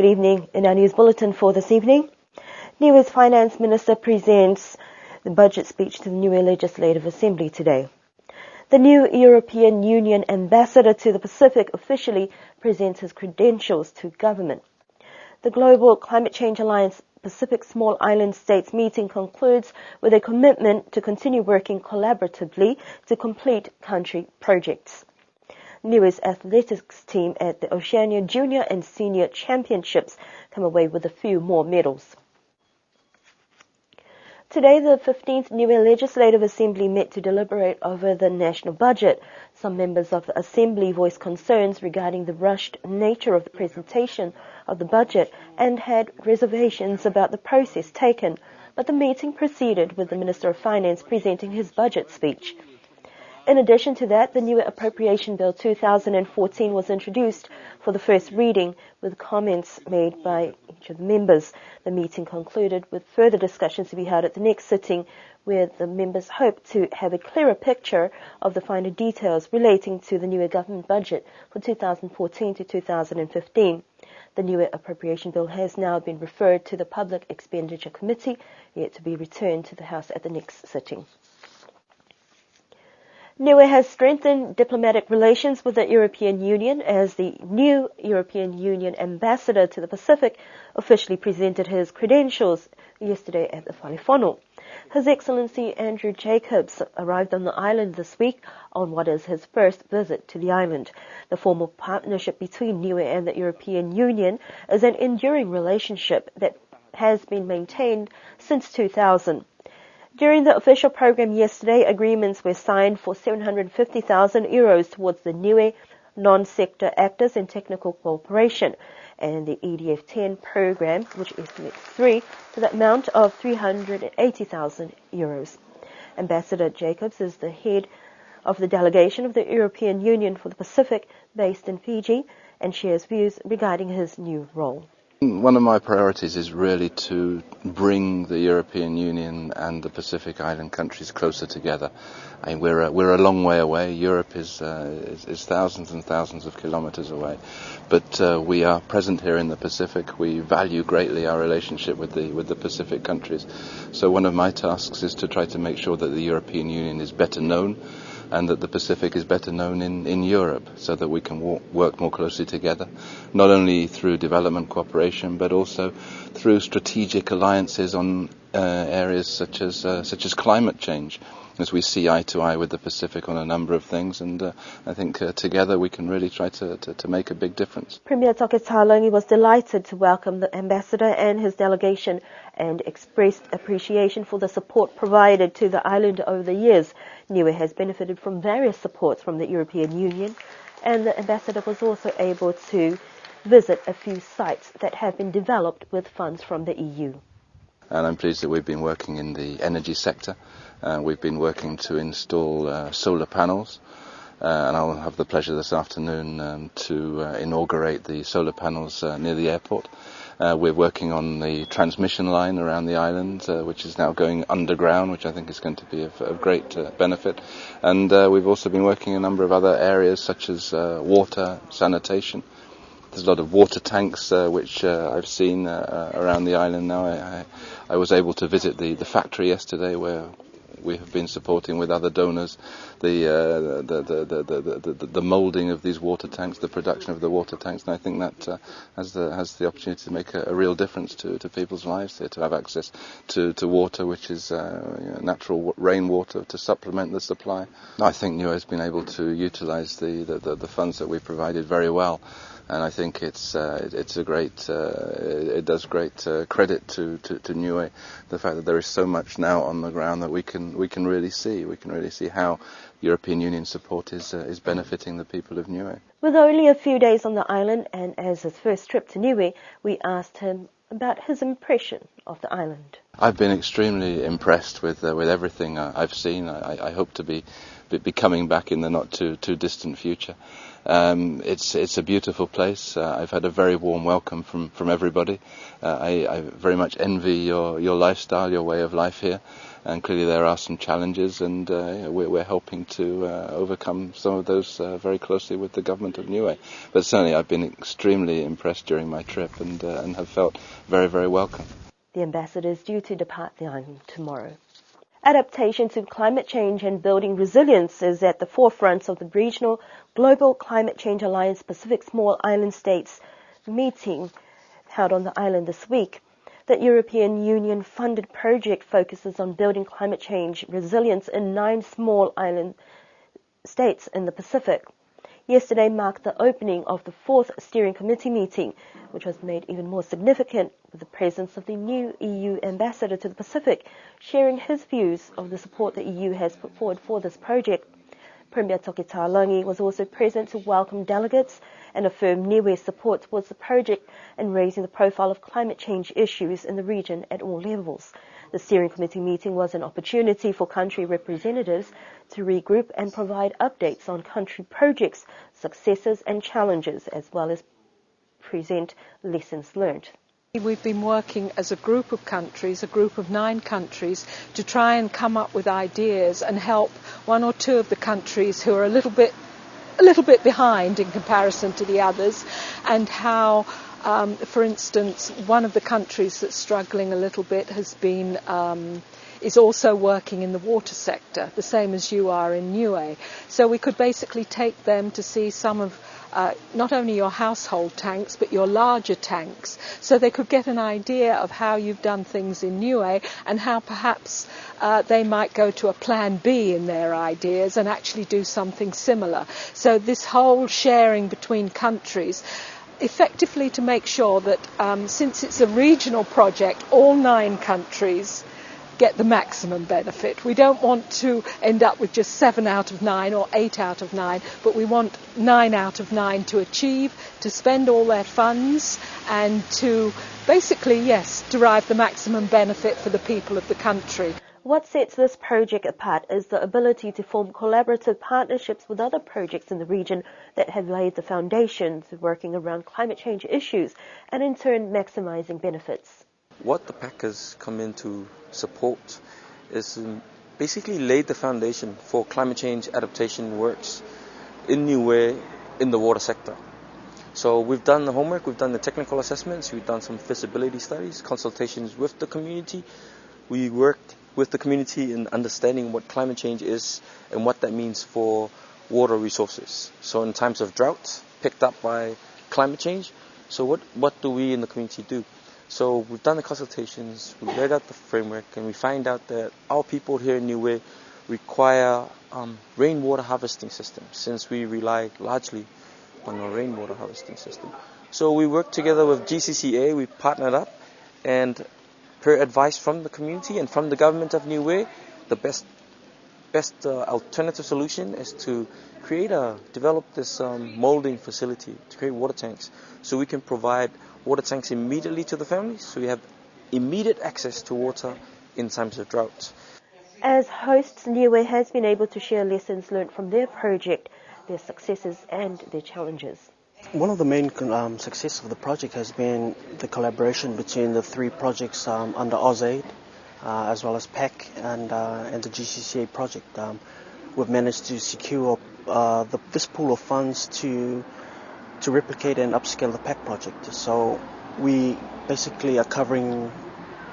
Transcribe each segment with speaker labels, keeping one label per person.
Speaker 1: Good evening. In our news bulletin for this evening, Niue's Finance Minister presents the budget speech to the Niue Legislative Assembly today. The new European Union ambassador to the Pacific officially presents his credentials to government. The Global Climate Change Alliance Pacific Small Island States meeting concludes with a commitment to continue working collaboratively to complete country projects. Niue's athletics team at the Oceania Junior and Senior Championships come away with a few more medals. Today, the 15th Niue Legislative Assembly met to deliberate over the national budget. Some members of the Assembly voiced concerns regarding the rushed nature of the presentation of the budget and had reservations about the process taken, but the meeting proceeded with the Minister of Finance presenting his budget speech. In addition to that, the Niue Appropriation Bill 2014 was introduced for the first reading with comments made by each of the members. The meeting concluded with further discussions to be held at the next sitting, where the members hope to have a clearer picture of the finer details relating to the Niue government budget for 2014 to 2015. The Niue Appropriation Bill has now been referred to the Public Expenditure Committee, yet to be returned to the House at the next sitting. Niue has strengthened diplomatic relations with the European Union as the new European Union ambassador to the Pacific officially presented his credentials yesterday at the Whaliwhānau. His Excellency Andrew Jacobs arrived on the island this week on what is his first visit to the island. The formal partnership between Niue and the European Union is an enduring relationship that has been maintained since 2000. During the official program yesterday, agreements were signed for €750,000 towards the Niue non-sector actors and technical cooperation, and the EDF-10 program, which estimates to the amount of €380,000. Ambassador Jacobs is the head of the delegation of the European Union for the Pacific, based in Fiji, and shares views regarding his new role.
Speaker 2: One of my priorities is really to bring the European Union and the Pacific Island countries closer together. I mean, we're a long way away. Europe is thousands and thousands of kilometers away, but we are present here in the Pacific. We value greatly our relationship with the Pacific countries. So one of my tasks is to try to make sure that the European Union is better known, and that the Pacific is better known in Europe, so that we can work more closely together, not only through development cooperation, but also through strategic alliances on areas such as climate change, as we see eye to eye with the Pacific on a number of things, and I think together we can really try to make a big difference.
Speaker 1: Premier Toke Talongi was delighted to welcome the ambassador and his delegation and expressed appreciation for the support provided to the island over the years. Niue has benefited from various supports from the European Union, and the ambassador was also able to visit a few sites that have been developed with funds from the EU.
Speaker 2: And I'm pleased that we've been working in the energy sector. We've been working to install solar panels, and I'll have the pleasure this afternoon to inaugurate the solar panels near the airport. We're working on the transmission line around the island, which is now going underground, which I think is going to be of great benefit. And we've also been working in a number of other areas, such as water, sanitation. There's a lot of water tanks which I've seen around the island now. I was able to visit the factory yesterday, where we have been supporting with other donors the moulding of these water tanks, the production of the water tanks, and I think that has the opportunity to make a real difference to people's lives here, to have access to water, which is natural rainwater, to supplement the supply. I think Niue has been able to utilise the funds that we provided very well. And I think it does great credit to Niue, the fact that there is so much now on the ground that we can really see. We can really see how European Union support is benefiting the people of Niue.
Speaker 1: With only a few days on the island, and as his first trip to Niue, we asked him about his impression of the island.
Speaker 2: I've been extremely impressed with everything I've seen. I hope to be be coming back in the not too distant future. It's a beautiful place. I've had a very warm welcome from everybody. I very much envy your lifestyle, your way of life here, and clearly there are some challenges, and we're helping to overcome some of those very closely with the government of Niue. But certainly I've been extremely impressed during my trip and have felt very, very welcome.
Speaker 1: The ambassador is due to depart the island tomorrow. Adaptation to climate change and building resilience is at the forefront of the regional Global Climate Change Alliance Pacific Small Island States meeting held on the island this week. The European Union-funded project focuses on building climate change resilience in 9 small island states in the Pacific. Yesterday marked the opening of the 4th Steering Committee meeting, which was made even more significant with the presence of the new EU ambassador to the Pacific, sharing his views of the support the EU has put forward for this project. Premier Toki Talangi was also present to welcome delegates and affirm Niue's support towards the project and raising the profile of climate change issues in the region at all levels. The Steering Committee meeting was an opportunity for country representatives to regroup and provide updates on country projects, successes and challenges, as well as present lessons learned.
Speaker 3: We've been working as a group of countries, a group of 9 countries, to try and come up with ideas and help 1 or 2 of the countries who are a little bit behind in comparison to the others, and how, for instance, one of the countries that's struggling a little bit is also working in the water sector, the same as you are in Niue. So we could basically take them to see some of not only your household tanks, but your larger tanks, so they could get an idea of how you've done things in Niue and how perhaps they might go to a plan B in their ideas and actually do something similar. So this whole sharing between countries, effectively to make sure that since it's a regional project, all 9 countries get the maximum benefit. We don't want to end up with just 7 out of 9 or 8 out of 9, but we want 9 out of 9 to achieve, to spend all their funds, and to basically, yes, derive the maximum benefit for the people of the country.
Speaker 1: What sets this project apart is the ability to form collaborative partnerships with other projects in the region that have laid the foundations of working around climate change issues and in turn maximizing benefits.
Speaker 4: What the PAC has come in to support is basically laid the foundation for climate change adaptation works in Niue in the water sector. So we've done the homework, we've done the technical assessments, we've done some feasibility studies, consultations with the community. We worked with the community in understanding what climate change is and what that means for water resources. So in times of drought, picked up by climate change, so what do we in the community do? So we've done the consultations, we laid out the framework, and we find out that our people here in Niue require rainwater harvesting systems, since we rely largely on a rainwater harvesting system. So we worked together with GCCA, we partnered up, and per advice from the community and from the government of Niue, the best alternative solution is to develop this molding facility to create water tanks, so we can provide water tanks immediately to the families, so we have immediate access to water in times of drought.
Speaker 1: As hosts, Niue has been able to share lessons learned from their project, their successes and their challenges.
Speaker 5: One of the main successes of the project has been the collaboration between the 3 projects under AusAid, as well as PAC and the GCCA project. We've managed to secure this pool of funds to replicate and upscale the PAC project. So we basically are covering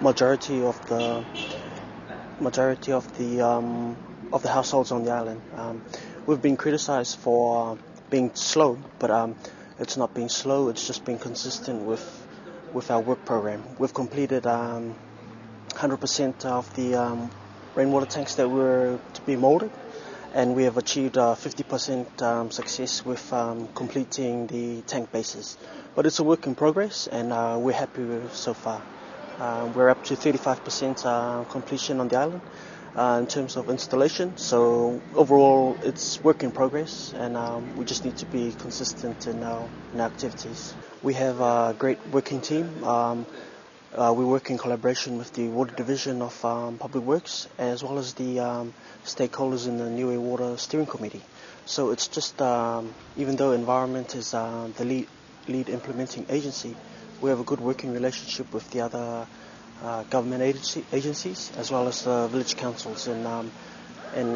Speaker 5: majority of the households on the island. We've been criticized for being slow, but it's not being slow, it's just being consistent with our work program. We've completed 100% of the rainwater tanks that were to be molded, and we have achieved 50% success with completing the tank bases. But it's a work in progress, and we're happy with it so far. We're up to 35% completion on the island in terms of installation. So overall, it's work in progress, and we just need to be consistent in our activities. We have a great working team. We work in collaboration with the Water Division of Public Works as well as the stakeholders in the Niue Water Steering Committee. So it's just, even though Environment is the lead implementing agency, we have a good working relationship with the other government agencies as well as the village councils in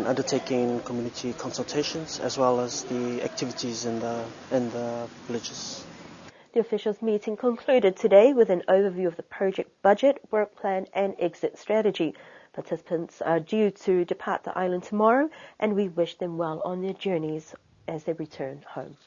Speaker 5: undertaking community consultations as well as the activities in the villages.
Speaker 1: The officials' meeting concluded today with an overview of the project budget, work plan and exit strategy. Participants are due to depart the island tomorrow, and we wish them well on their journeys as they return home.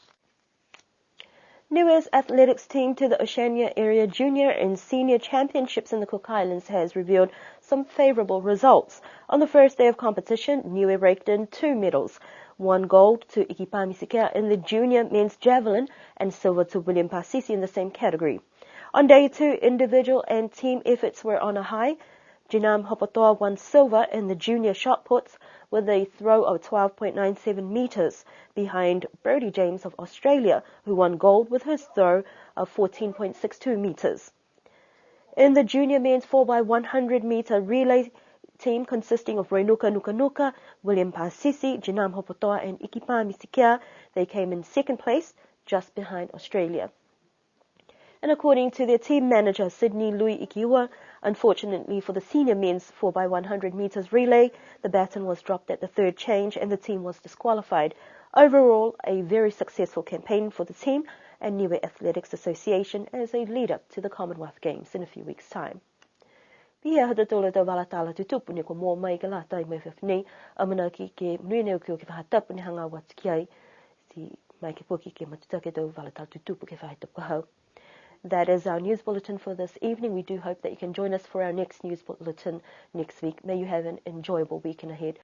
Speaker 1: Niue's athletics team to the Oceania Area Junior and Senior Championships in the Cook Islands has revealed some favourable results. On the first day of competition, Niue raked in 2 medals. 1 gold to Ikipami Sikea in the junior men's javelin and silver to William Pasisi in the same category. On day 2, individual and team efforts were on a high. Jinam Hopotoa won silver in the junior shot puts with a throw of 12.97 metres behind Brodie James of Australia, who won gold with his throw of 14.62 metres. In the junior men's 4x100 metre relay team consisting of Reinuka Nuka, William Pasisi, Jinam Hopotoa and Ikipami Sikea, they came in second place, just behind Australia. And according to their team manager, Sydney Louis Ikiwa, unfortunately for the senior men's 4x100 metres relay, the baton was dropped at the third change and the team was disqualified. Overall, a very successful campaign for the team and Niue Athletics Association as a lead-up to the Commonwealth Games in a few weeks' time. Pia hata tole tau balatala tutupu ni ko mo mai ka la tai mai fefni amana ki ke nui neu ki o ke whahatapu ni hanga watu ki ai si mai ke poki ke matutake tau balatala tutupu ke whahatapu hau. That is our news bulletin for this evening. We do hope that you can join us for our next news bulletin next week. May you have an enjoyable weekend ahead.